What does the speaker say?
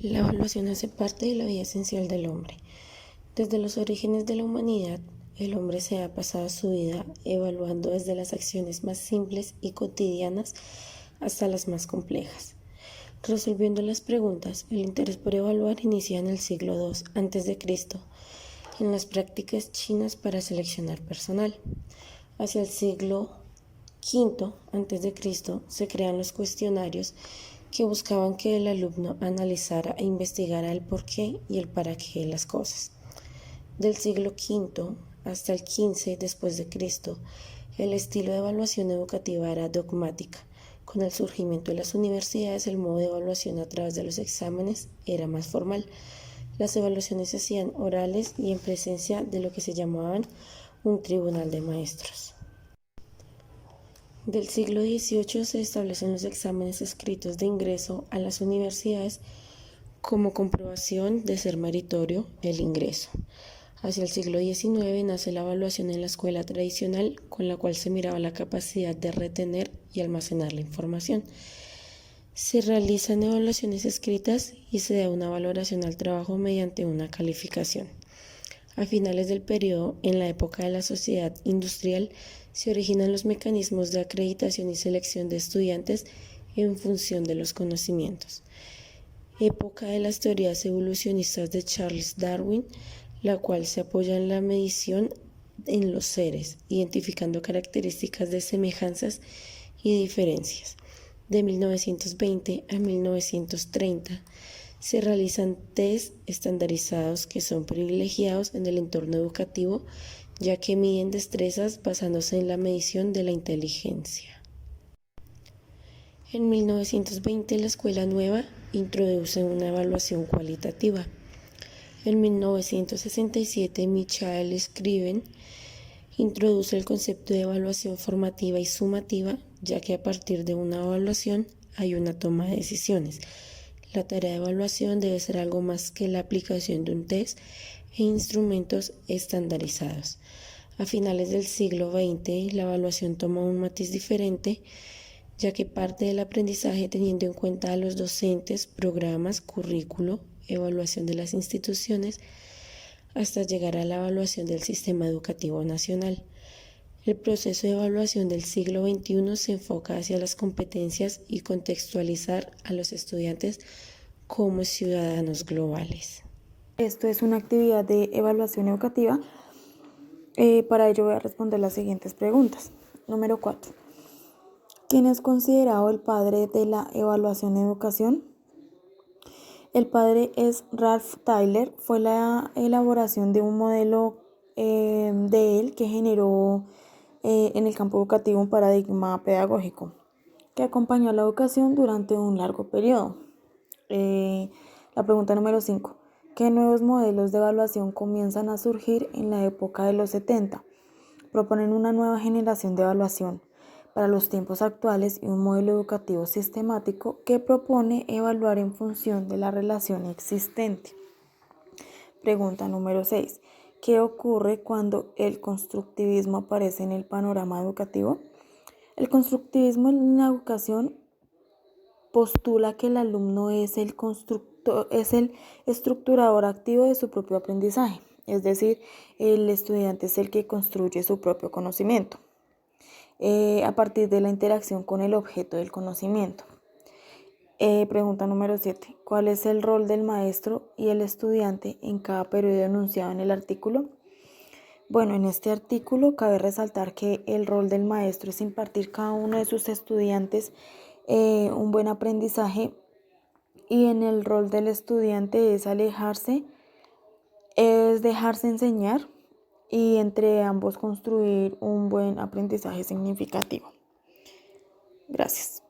La evaluación hace parte de la vida esencial del hombre. Desde los orígenes de la humanidad, el hombre se ha pasado su vida evaluando desde las acciones más simples y cotidianas hasta las más complejas. Resolviendo las preguntas, el interés por evaluar inicia en el siglo II a.C., en las prácticas chinas para seleccionar personal. Hacia el siglo V a.C. se crean los cuestionarios que buscaban que el alumno analizara e investigara el porqué y el para qué de las cosas. Del siglo V hasta el XV después de Cristo, el estilo de evaluación educativa era dogmática. Con el surgimiento de las universidades, el modo de evaluación a través de los exámenes era más formal. Las evaluaciones se hacían orales y en presencia de lo que se llamaban un tribunal de maestros. Del siglo XVIII se establecen los exámenes escritos de ingreso a las universidades como comprobación de ser meritorio el ingreso. Hacia el siglo XIX nace la evaluación en la escuela tradicional, con la cual se miraba la capacidad de retener y almacenar la información. Se realizan evaluaciones escritas y se da una valoración al trabajo mediante una calificación. A finales del periodo, en la época de la sociedad industrial, se originan los mecanismos de acreditación y selección de estudiantes en función de los conocimientos. Época de las teorías evolucionistas de Charles Darwin, la cual se apoya en la medición en los seres, identificando características de semejanzas y diferencias. De 1920 a 1930 se realizan test estandarizados que son privilegiados en el entorno educativo, ya que miden destrezas basándose en la medición de la inteligencia. En 1920 la Escuela Nueva introduce una evaluación cualitativa. En 1967 Michael Scriven introduce el concepto de evaluación formativa y sumativa, ya que a partir de una evaluación hay una toma de decisiones. La tarea de evaluación debe ser algo más que la aplicación de un test e instrumentos estandarizados. A finales del siglo XX, la evaluación toma un matiz diferente, ya que parte del aprendizaje teniendo en cuenta a los docentes, programas, currículo, evaluación de las instituciones, hasta llegar a la evaluación del sistema educativo nacional. El proceso de evaluación del siglo XXI se enfoca hacia las competencias y contextualizar a los estudiantes como ciudadanos globales. Esto es una actividad de evaluación educativa. Para ello voy a responder las siguientes preguntas. Número 4. ¿Quién es considerado el padre de la evaluación en educación? El padre es Ralph Tyler. Fue la elaboración de un modelo de él que generó en el campo educativo un paradigma pedagógico que acompañó a la educación durante un largo periodo. La pregunta número 5. ¿Qué nuevos modelos de evaluación comienzan a surgir en la época de los 70? Proponen una nueva generación de evaluación para los tiempos actuales y un modelo educativo sistemático que propone evaluar en función de la relación existente. Pregunta número 6. ¿Qué ocurre cuando el constructivismo aparece en el panorama educativo? El constructivismo en la educación postula que el alumno es el estructurador activo de su propio aprendizaje, es decir, el estudiante es el que construye su propio conocimiento a partir de la interacción con el objeto del conocimiento. Pregunta número 7. ¿Cuál es el rol del maestro y el estudiante en cada periodo enunciado en el artículo? Bueno, en este artículo cabe resaltar que el rol del maestro es impartir a cada uno de sus estudiantes un buen aprendizaje, y en el rol del estudiante es dejarse enseñar y entre ambos construir un buen aprendizaje significativo. Gracias.